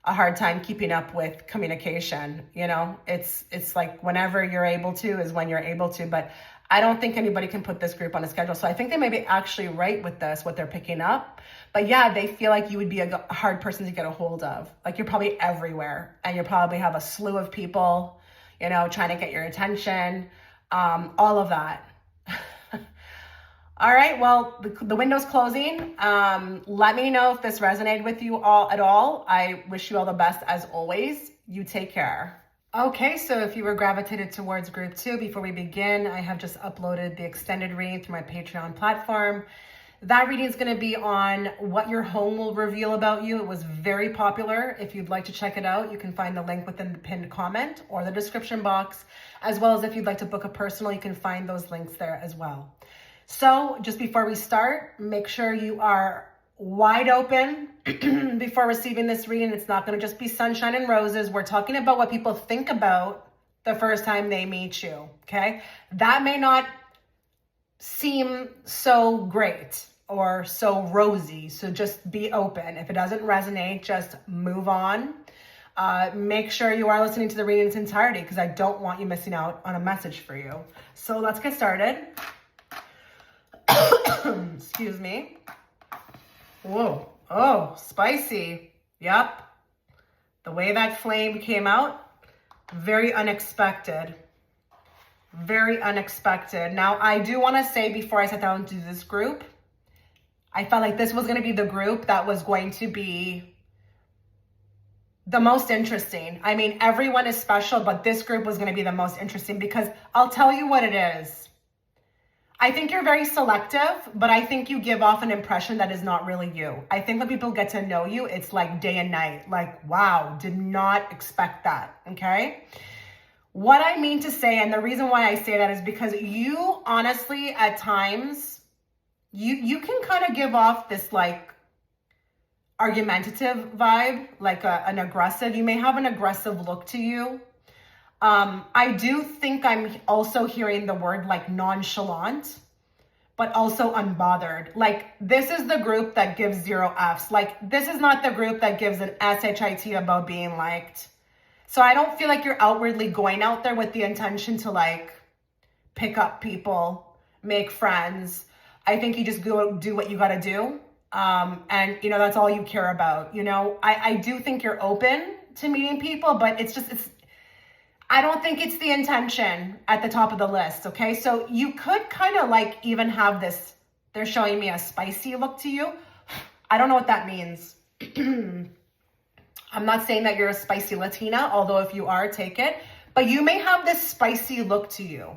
a hard time keeping up with communication. It's like whenever you're able to is when you're able to. But I don't think anybody can put this group on a schedule. So I think they may be actually right with this, what they're picking up. But yeah, they feel like you would be a hard person to get a hold of. Like, you're probably everywhere, and you probably have a slew of people, trying to get your attention, all of that. All right, well, the window's closing. Let me know if this resonated with you all at all. I wish you all the best as always. You take care. Okay, so if you were gravitated towards group 2, before we begin, I have just uploaded the extended reading through my Patreon platform. That reading is going to be on what your home will reveal about you. It was very popular. If you'd like to check it out, you can find the link within the pinned comment or the description box, as well as if you'd like to book a personal, you can find those links there as well. So just before we start, make sure you are wide open before receiving this reading. It's not going to just be sunshine and roses. We're talking about what people think about the first time they meet you, okay? That may not seem so great or so rosy, so just be open. If it doesn't resonate, just move on. Make sure you are listening to the reading in its entirety, because I don't want you missing out on a message for you. So let's get started. Excuse me. Whoa. Oh, spicy. Yep. The way that flame came out, very unexpected. Very unexpected. Now, I do want to say before I sat down to do this group, I felt like this was going to be the group that was going to be the most interesting. I mean, everyone is special, but this group was going to be the most interesting because I'll tell you what it is. I think you're very selective, but I think you give off an impression that is not really you. I think when people get to know you, it's like day and night. Like, wow, did not expect that, okay? What I mean to say, and the reason why I say that is because you honestly, at times, you can kind of give off this like argumentative vibe, like an aggressive. You may have an aggressive look to you. I do think I'm also hearing the word like nonchalant, but also unbothered. Like, this is the group that gives 0 Fs. Like, this is not the group that gives an SHIT about being liked. So I don't feel like you're outwardly going out there with the intention to like pick up people, make friends. I think you just go do what you got to do. And you know, that's all you care about. You know, I do think you're open to meeting people, but I don't think it's the intention at the top of the list, okay? So you could kind of like even have this, they're showing me a spicy look to you. I don't know what that means. I'm not saying that you're a spicy Latina, although if you are, take it. But you may have this spicy look to you.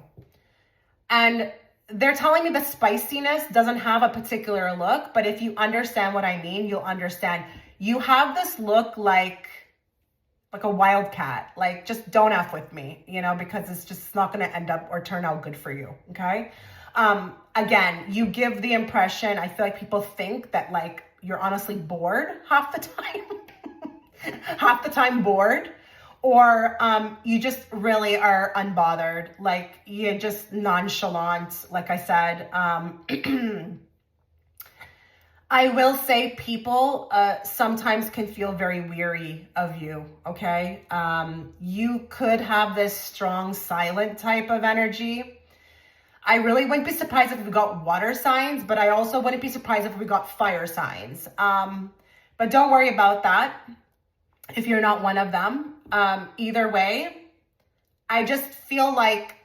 And they're telling me the spiciness doesn't have a particular look, but if you understand what I mean, you'll understand. You have this look like a wildcat, like just don't F with me, you know, because it's just not going to end up or turn out good for you. Okay. Again, you give the impression, I feel like people think that like you're honestly bored half the time, half the time bored, or you just really are unbothered. Like you're just nonchalant. Like I said, I will say people sometimes can feel very weary of you, okay? You could have this strong, silent type of energy. I really wouldn't be surprised if we got water signs, but I also wouldn't be surprised if we got fire signs. But don't worry about that if you're not one of them. Either way, I just feel like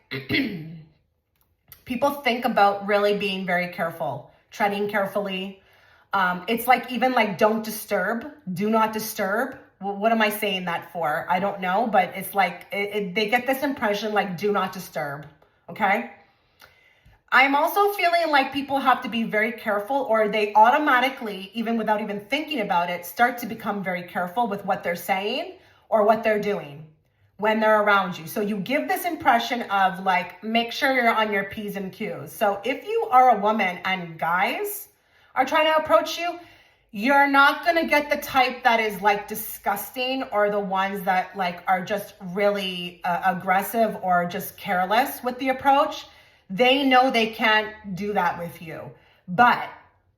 people think about really being very careful, treading carefully. It's like even like don't disturb, do not disturb. What am I saying that for? I don't know, but it's like they get this impression like do not disturb, okay? I'm also feeling like people have to be very careful, or they automatically, even without even thinking about it, start to become very careful with what they're saying or what they're doing when they're around you. So you give this impression of like, make sure you're on your P's and Q's. So if you are a woman and guys are trying to approach you, you're not going to get the type that is like disgusting or the ones that like are just really aggressive or just careless with the approach. They know they can't do that with you. But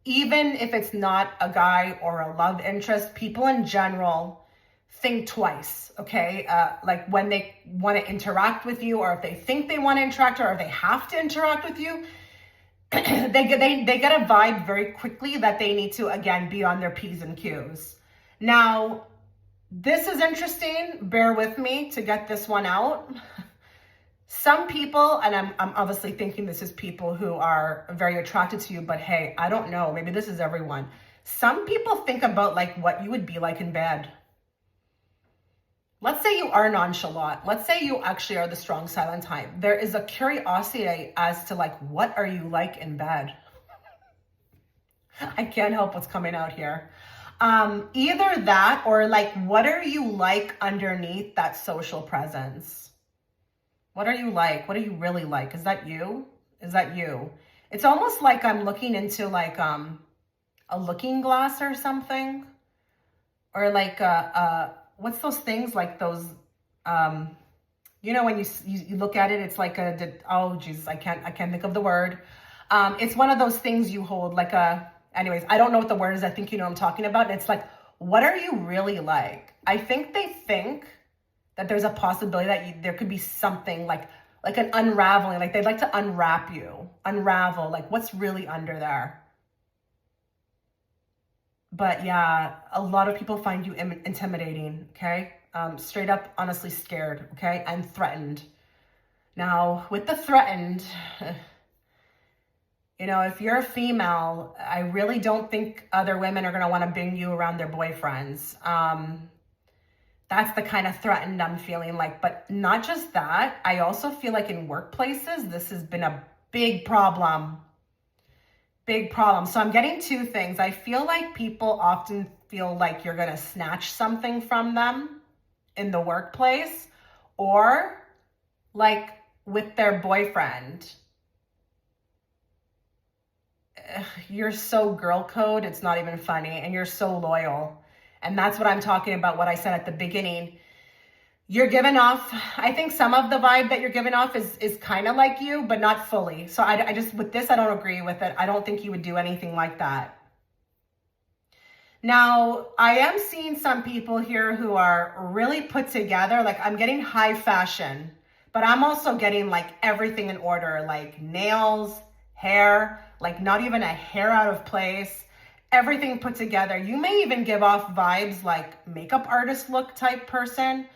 even if it's not a guy or a love interest, people in general think twice, okay? Like when they want to interact with you, or if they think they want to interact, or if they have to interact with you, they get a vibe very quickly that they need to, again, be on their P's and Q's. Now, this is interesting. Bear with me to get this one out. some people, and I'm obviously thinking this is people who are very attracted to you, but hey, I don't know, maybe this is everyone. Some people think about like what you would be like in bed. Let's say you are nonchalant. Let's say you actually are the strong silent type. There is a curiosity as to like, what are you like in bed? I can't help what's coming out here. Either that or like, what are you like underneath that social presence? What are you like? What are you really like? Is that you? Is that you? It's almost like I'm looking into like a looking glass or something, or like what's those things like those you know when you look at it, it's like oh Jesus, I can't think of the word. It's one of those things you hold like anyways, I don't know what the word is. I think you know what I'm talking about. And it's like, what are you really like? I think they think that there's a possibility that there could be something like an unraveling, like they'd like to unravel, like what's really under there. But yeah, a lot of people find you intimidating, okay? Straight up, honestly scared, okay? And threatened. Now, with the threatened, you know, if you're a female, I really don't think other women are going to want to bring you around their boyfriends. That's the kind of threatened I'm feeling like. But not just that, I also feel like in workplaces, this has been a big problem. Big problem. So I'm getting two things. I feel like people often feel like you're going to snatch something from them in the workplace, or like with their boyfriend. You're so girl code, it's not even funny, and you're so loyal. And that's what I'm talking about, what I said at the beginning. You're giving off, I think some of the vibe that you're giving off is kind of like you, but not fully. So I just, with this, I don't agree with it. I don't think you would do anything like that. Now, I am seeing some people here who are really put together. Like I'm getting high fashion, but I'm also getting like everything in order, like nails, hair, like not even a hair out of place, everything put together. You may even give off vibes like makeup artist look type person.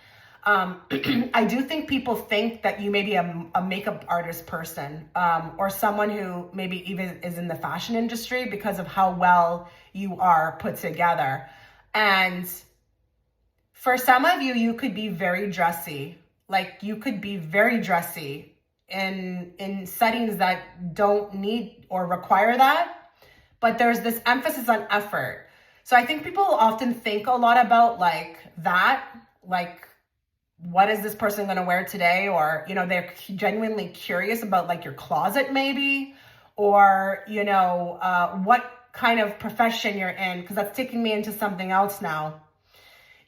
I do think people think that you may be a makeup artist person, or someone who maybe even is in the fashion industry because of how well you are put together. And for some of you, you could be very dressy. Like you could be very dressy in settings that don't need or require that. But there's this emphasis on effort. So I think people often think a lot about like that, like, what is this person going to wear today? Or, you know, they're genuinely curious about like your closet maybe, or, you know, what kind of profession you're in, because that's taking me into something else now.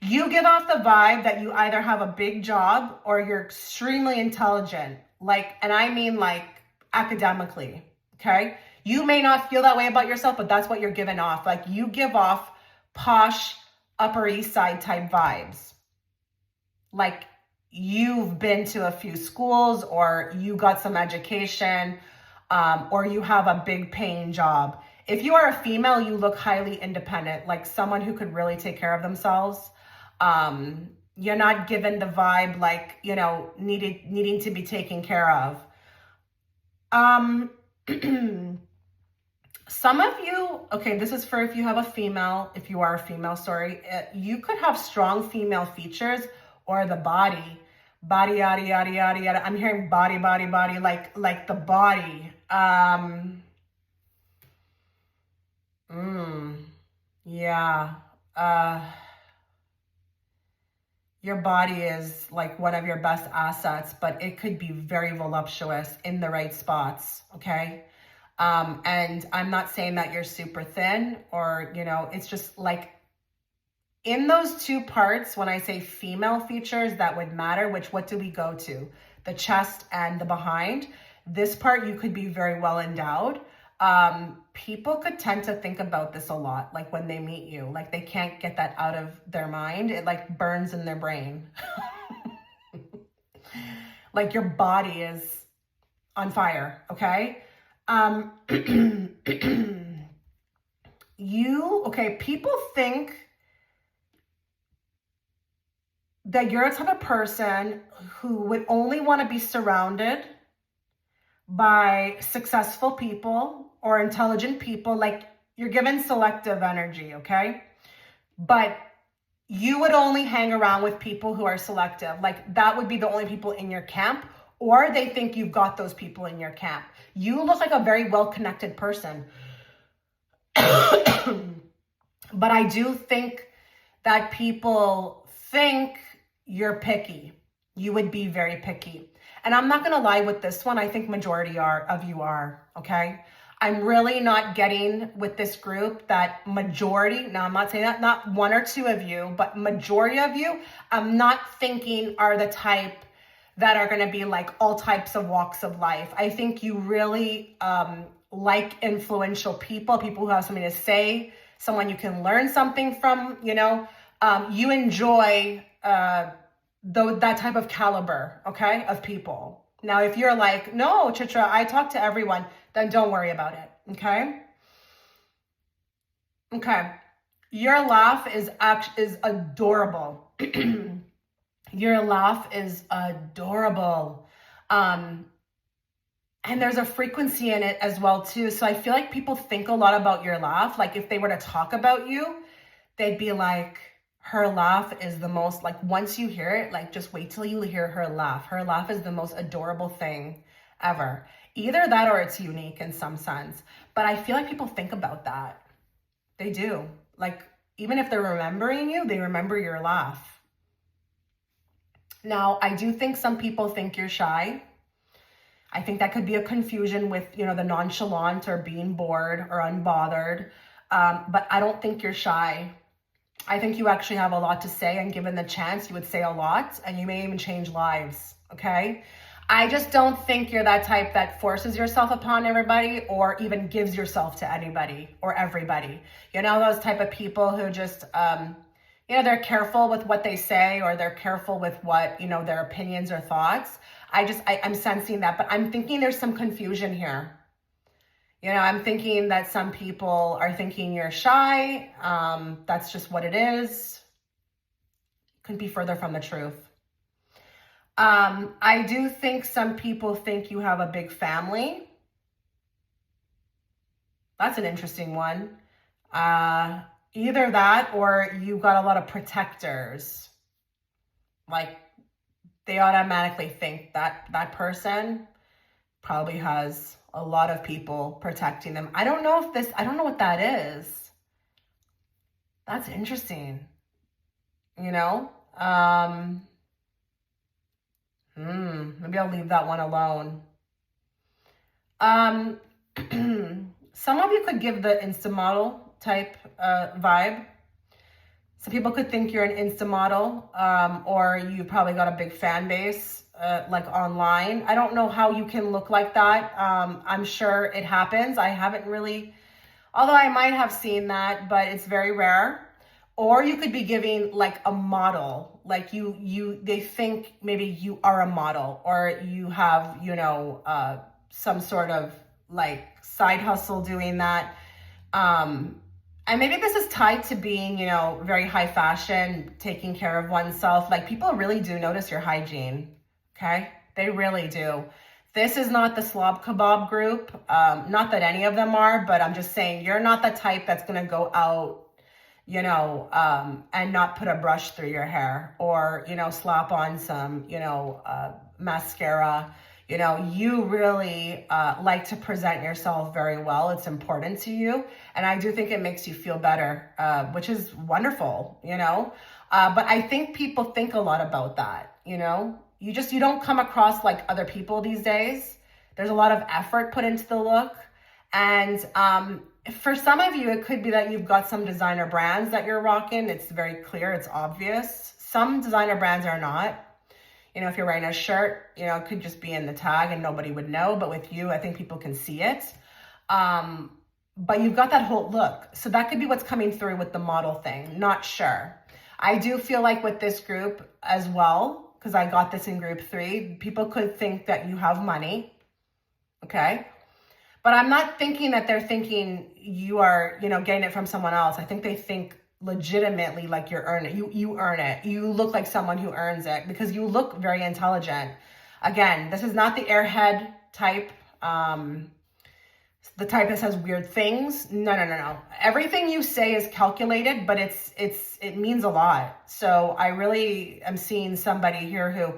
You give off the vibe that you either have a big job or you're extremely intelligent, like, and I mean like academically, okay? You may not feel that way about yourself, but that's what you're giving off. Like you give off posh, Upper East Side type vibes. Like you've been to a few schools, or you got some education, or you have a big paying job. If you are a female, you look highly independent, like someone who could really take care of themselves. You're not given the vibe like, you know, needing to be taken care of. Some of you, okay, this is for if you have a female, if you are a female, sorry, you could have strong female features, or the body, yada, yada, yada, yada. I'm hearing body, like the body. Yeah. Your body is like one of your best assets, but it could be very voluptuous in the right spots, okay? And I'm not saying that you're super thin, or, you know, it's just like, in those two parts, when I say female features that would matter, what do we go to? The chest and the behind. This part, you could be very well endowed. People could tend to think about this a lot, like when they meet you, like they can't get that out of their mind. It like burns in their brain. Like your body is on fire, okay? Okay, people think that you're a type of person who would only want to be surrounded by successful people or intelligent people. Like, you're given selective energy, okay? But you would only hang around with people who are selective. Like, that would be the only people in your camp, or they think you've got those people in your camp. You look like a very well-connected person. But I do think that people think you're picky. You would be very picky. And I'm not going to lie with this one. I think majority of you are, okay? I'm really not getting with this group that majority, now I'm not saying that not one or two of you, but majority of you, I'm not thinking are the type that are going to be like all types of walks of life. I think you really like influential people who have something to say, someone you can learn something from, you know. You enjoy that type of caliber, okay, of people. Now, if you're like, no, Chitra, I talk to everyone, then don't worry about it, okay? Okay, your laugh is adorable. Your laugh is adorable. And there's a frequency in it as well, too. So I feel like people think a lot about your laugh. Like, if they were to talk about you, they'd be like, her laugh is the most, like, once you hear it, like, just wait till you hear her laugh. Her laugh is the most adorable thing ever. Either that or it's unique in some sense. But I feel like people think about that. They do. Like, even if they're remembering you, they remember your laugh. Now, I do think some people think you're shy. I think that could be a confusion with, you know, the nonchalant or being bored or unbothered. But I don't think you're shy. I think you actually have a lot to say, and given the chance, you would say a lot, and you may even change lives, okay? I just don't think you're that type that forces yourself upon everybody or even gives yourself to anybody or everybody. You know, those type of people who just, you know, they're careful with what they say, or they're careful with what, you know, their opinions or thoughts. I'm sensing that, but I'm thinking there's some confusion here. You know, I'm thinking that some people are thinking you're shy. That's just what it is. Couldn't be further from the truth. I do think some people think you have a big family. That's an interesting one. Either that or you got a lot of protectors. Like, they automatically think that that person probably has a lot of people protecting them. I don't know what that is. That's interesting. You know? Maybe I'll leave that one alone. Some of you could give the Insta model type vibe. Some people could think you're an Insta model, or you probably got a big fan base, like online. I don't know how you can look like that. I'm sure it happens. I haven't really, although I might have seen that, but it's very rare. Or you could be giving like a model, like they think maybe you are a model, or you have, you know, some sort of like side hustle doing that. And maybe this is tied to being, you know, very high fashion, taking care of oneself. Like, people really do notice your hygiene, okay? They really do. This is not the slob kebab group. Not that any of them are, but I'm just saying you're not the type that's going to go out, you know, and not put a brush through your hair, or, you know, slap on some, you know, mascara. You know, you really like to present yourself very well. It's important to you. And I do think it makes you feel better, which is wonderful, you know. But I think people think a lot about that, you know. You don't come across like other people these days. There's a lot of effort put into the look. And for some of you, it could be that you've got some designer brands that you're rocking. It's very clear, it's obvious. Some designer brands are not. You know, if you're wearing a shirt, you know, it could just be in the tag and nobody would know. But with you, I think people can see it. But you've got that whole look. So that could be what's coming through with the model thing. Not sure. I do feel like with this group as well, because I got this in group 3, people could think that you have money. Okay. But I'm not thinking that they're thinking you are, you know, getting it from someone else. I think they think legitimately like you're earning it. You earn it. You look like someone who earns it because you look very intelligent. Again, this is not the airhead type. The type that says weird things. No. Everything you say is calculated, but it means a lot. So I really am seeing somebody here who,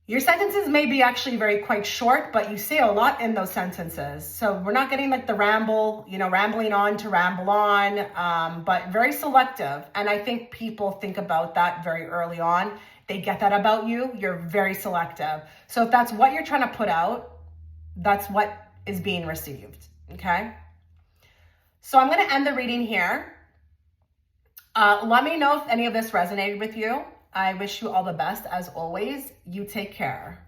your sentences may be actually quite short, but you say a lot in those sentences. So we're not getting like the ramble, rambling on to ramble on, but very selective. And I think people think about that very early on. They get that about you. You're very selective. So if that's what you're trying to put out, that's what is being received. Okay. So I'm going to end the reading here. Let me know if any of this resonated with you. I wish you all the best as always. You take care.